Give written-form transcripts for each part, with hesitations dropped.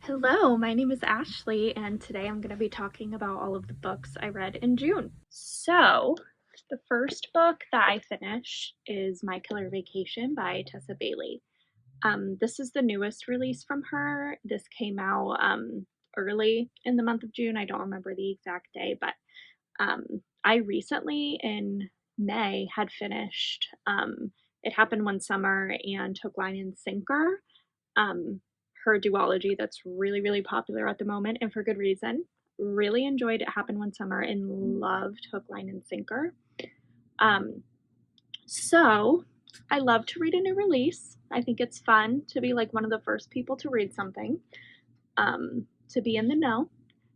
Hello, my name is Ashley, and today I'm going to be talking about all of the books I read in June. So, the first book that I finished is My Killer Vacation by Tessa Bailey. This is the newest release from her. This came out early in the month of June. I don't remember the exact day, but I recently in May had finished It Happened One Summer and Hook, Line, and Sinker. Um, Her duology that's really, really popular at the moment, and for good reason. Really enjoyed It Happened One Summer and loved Hook, Line, and Sinker. So I love to read a new release. I think it's fun to be like one of the first people to read something, to be in the know.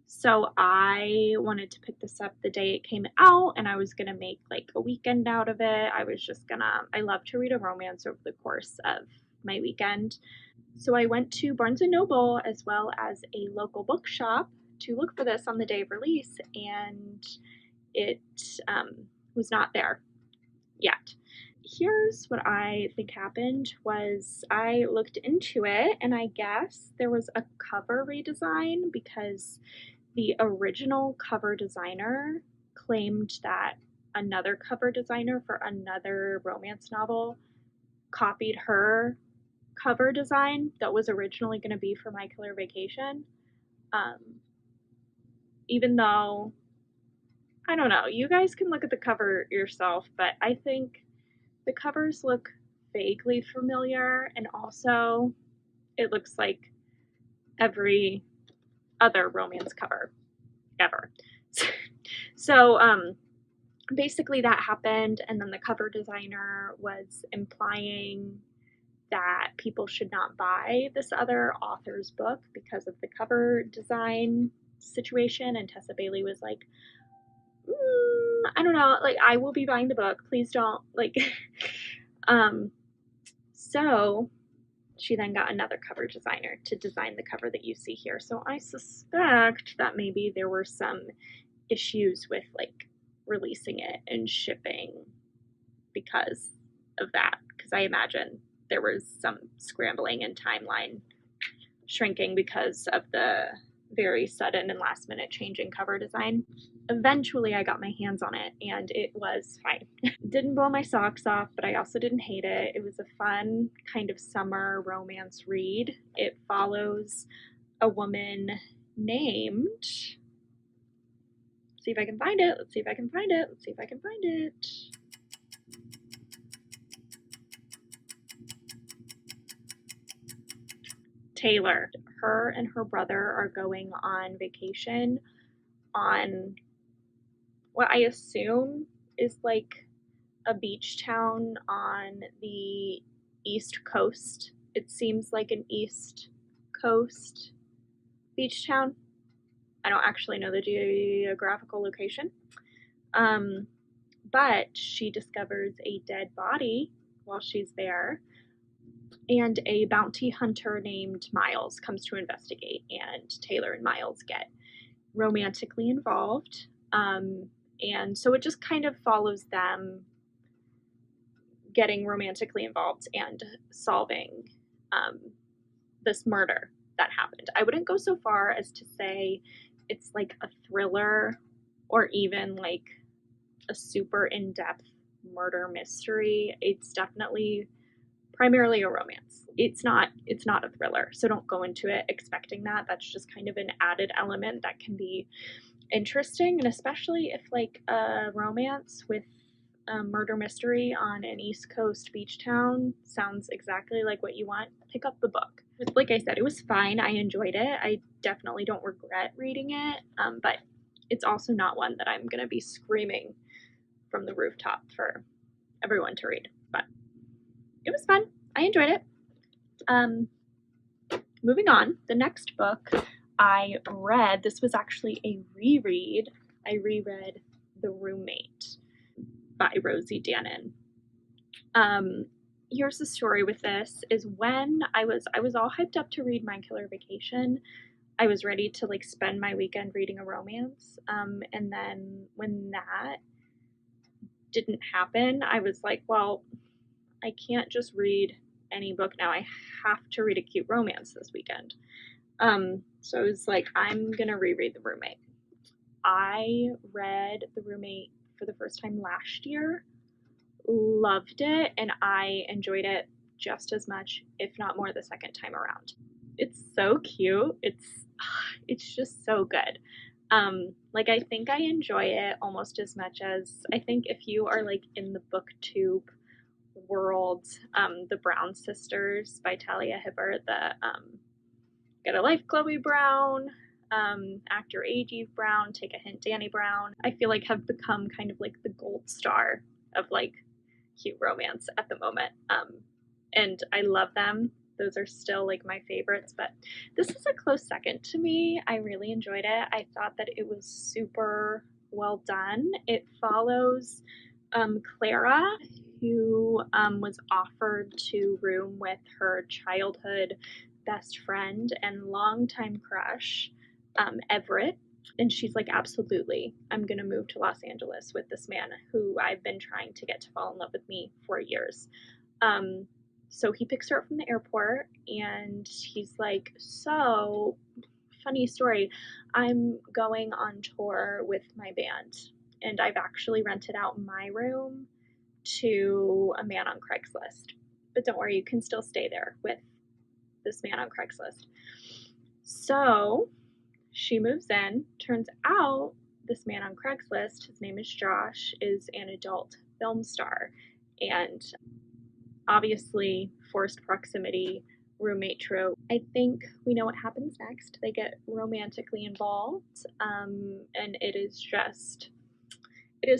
So I wanted to pick this up the day it came out, and I was gonna make like a weekend out of it. I love to read a romance over the course of my weekend. So I went to Barnes& and Noble as well as a local bookshop to look for this on the day of release, and it was not there yet. Here's what I think happened was I looked into it, and I guess there was a cover redesign because the original cover designer claimed that another cover designer for another romance novel copied her cover design that was originally going to be for My Killer Vacation. Um, Even though, I don't know, you guys can look at the cover yourself, but I think the covers look vaguely familiar, and also it looks like every other romance cover ever. So, basically that happened, and then the cover designer was implying that people should not buy this other author's book because of the cover design situation. And Tessa Bailey was like, I don't know, like, I will be buying the book. Please don't, like, so she then got another cover designer to design the cover that you see here. So I suspect that maybe there were some issues with, like, releasing it and shipping because of that. Because I imagine there was some scrambling and timeline shrinking because of the very sudden and last minute change in cover design. Eventually, I got my hands on it, and it was fine. Didn't blow my socks off, but I also didn't hate it. It was a fun kind of summer romance read. It follows a woman named, let's see if I can find it. Let's see if I can find it. Let's see if I can find it. Taylor. Her and her brother are going on vacation on what I assume is like a beach town on the East Coast. It seems like an East Coast beach town. I don't actually know the geographical location. But she discovers a dead body while she's there, and a bounty hunter named Miles comes to investigate, and Taylor and Miles get romantically involved. And so it just kind of follows them getting romantically involved and solving this murder that happened. I wouldn't go so far as to say it's like a thriller or even like a super in-depth murder mystery. It's definitely primarily a romance. It's not a thriller, so don't go into it expecting that. That's just kind of an added element that can be interesting, and especially if like a romance with a murder mystery on an East Coast beach town sounds exactly like what you want, pick up the book. Like I said, it was fine. I enjoyed it. I definitely don't regret reading it, but it's also not one that I'm going to be screaming from the rooftop for everyone to read. But it was fun. I enjoyed it. Moving on, the next book I read, this was actually a reread. I reread The Roommate by Rosie Danan. Here's the story with this is when I was all hyped up to read My Killer Vacation. I was ready to like spend my weekend reading a romance. And then when that didn't happen, I was like, well, I can't just read any book now. I have to read a cute romance this weekend. So I was like, I'm gonna reread The Roommate. I read The Roommate for the first time last year, loved it, and I enjoyed it just as much, if not more, the second time around. It's so cute. It's just so good. Like I think I enjoy it almost as much as I think if you are like in the booktube world, the Brown sisters by Talia Hibbert, the Get a Life Chloe Brown, actor A.G. Brown, Take a Hint Danny Brown, I feel like have become kind of like the gold star of like cute romance at the moment. And I love them. Those are still like my favorites, but this is a close second to me. I really enjoyed it. I thought that it was super well done. It follows Clara, who was offered to room with her childhood best friend and longtime crush, Everett. And she's like, absolutely, I'm going to move to Los Angeles with this man who I've been trying to get to fall in love with me for years. So he picks her up from the airport and he's like, so, funny story, I'm going on tour with my band and I've actually rented out my room to a man on Craigslist. But don't worry, you can still stay there with this man on Craigslist. So she moves in. Turns out this man on Craigslist, his name is Josh, is an adult film star. And obviously, forced proximity, roommate trope. I think we know what happens next. They get romantically involved, and it is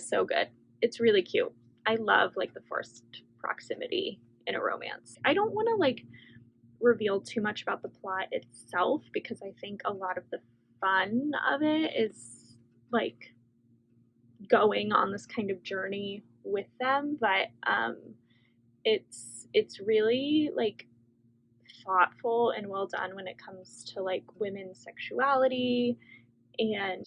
so good. It's really cute. I love like the forced proximity in a romance. I don't want to like reveal too much about the plot itself because I think a lot of the fun of it is like going on this kind of journey with them, but it's really like thoughtful and well done when it comes to like women's sexuality and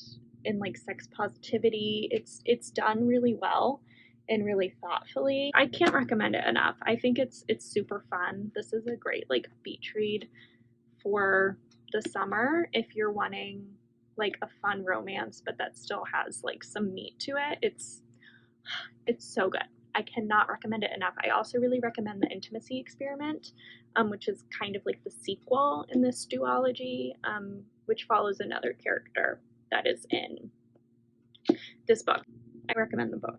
like sex positivity. It's done really well and really thoughtfully. I can't recommend it enough. I think it's super fun. This is a great like beach read for the summer if you're wanting like a fun romance but that still has like some meat to it. It's so good. I cannot recommend it enough. I also really recommend The Intimacy Experiment, which is kind of like the sequel in this duology, which follows another character that is in this book. I recommend them both.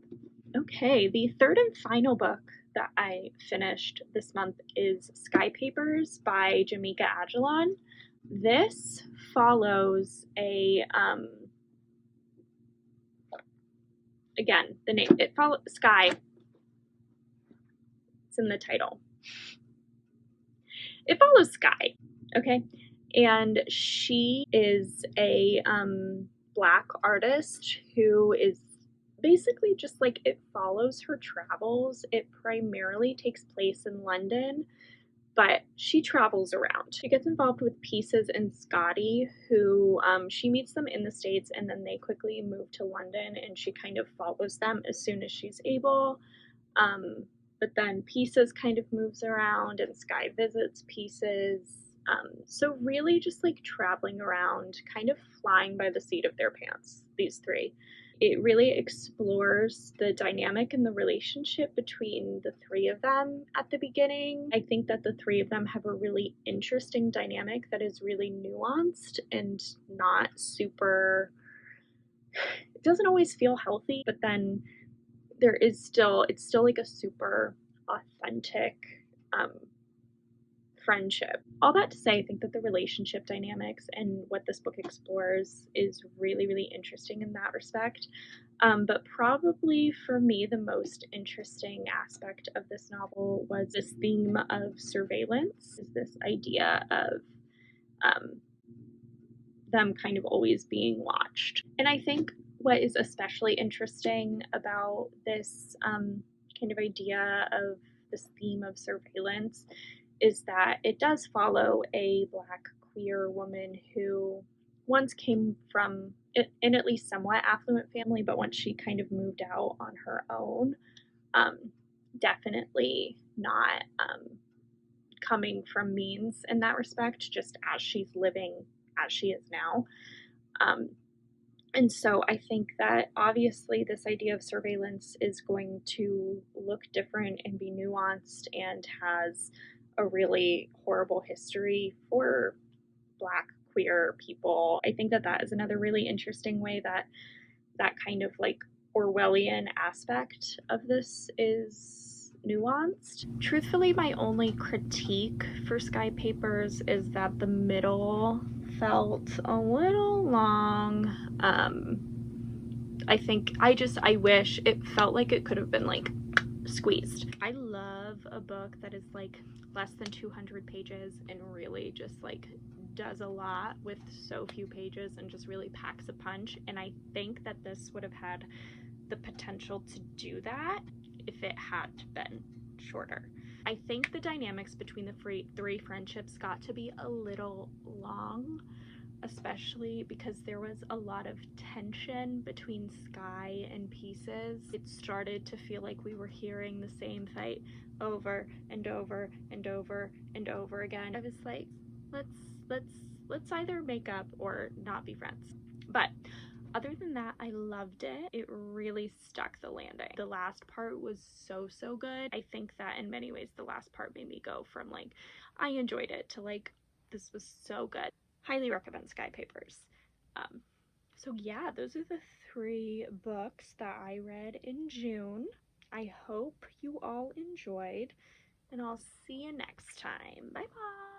Okay, the third and final book that I finished this month is Skye Papers by Jamika Ajalon. This follows a again, the name, it follows Skye. It's in the title. It follows Skye, okay? And she is a Black artist who is basically just like, it follows her travels. It primarily takes place in London, but she travels around. She gets involved with Pieces and Scotty, who she meets them in the States and then they quickly move to London and she kind of follows them as soon as she's able. But then Pieces kind of moves around and Skye visits Pieces. So really just like traveling around, kind of flying by the seat of their pants, these three. It really explores the dynamic and the relationship between the three of them at the beginning. I think that the three of them have a really interesting dynamic that is really nuanced and not super, it doesn't always feel healthy, but then it's still like a super authentic friendship. All that to say, I think that the relationship dynamics and what this book explores is really, really interesting in that respect. But probably for me, the most interesting aspect of this novel was this theme of surveillance, is this idea of them kind of always being watched. And I think what is especially interesting about this kind of idea of this theme of surveillance is that it does follow a Black queer woman who once came from in at least somewhat affluent family, but once she kind of moved out on her own, definitely not coming from means in that respect, just as she's living as she is now. Um, and so I think that obviously this idea of surveillance is going to look different and be nuanced and has a really horrible history for Black queer people. I think that that is another really interesting way that that kind of like Orwellian aspect of this is nuanced. Truthfully, my only critique for Skye Papers is that the middle felt a little long. I wish it felt like it could have been like squeezed. I love a book that is like less than 200 pages and really just like does a lot with so few pages and just really packs a punch. And I think that this would have had the potential to do that if it had been shorter. I think the dynamics between the three friendships got to be a little long, especially because there was a lot of tension between Skye and Pieces. It started to feel like we were hearing the same fight over and over and over and over again. I was like, let's either make up or not be friends. But other than that, I loved it. It really stuck the landing. The last part was so good. I think that in many ways the last part made me go from like I enjoyed it to like this was so good. Highly recommend Skye Papers. So yeah, those are the 3 books that I read in June. I hope you all enjoyed, and I'll see you next time. Bye bye.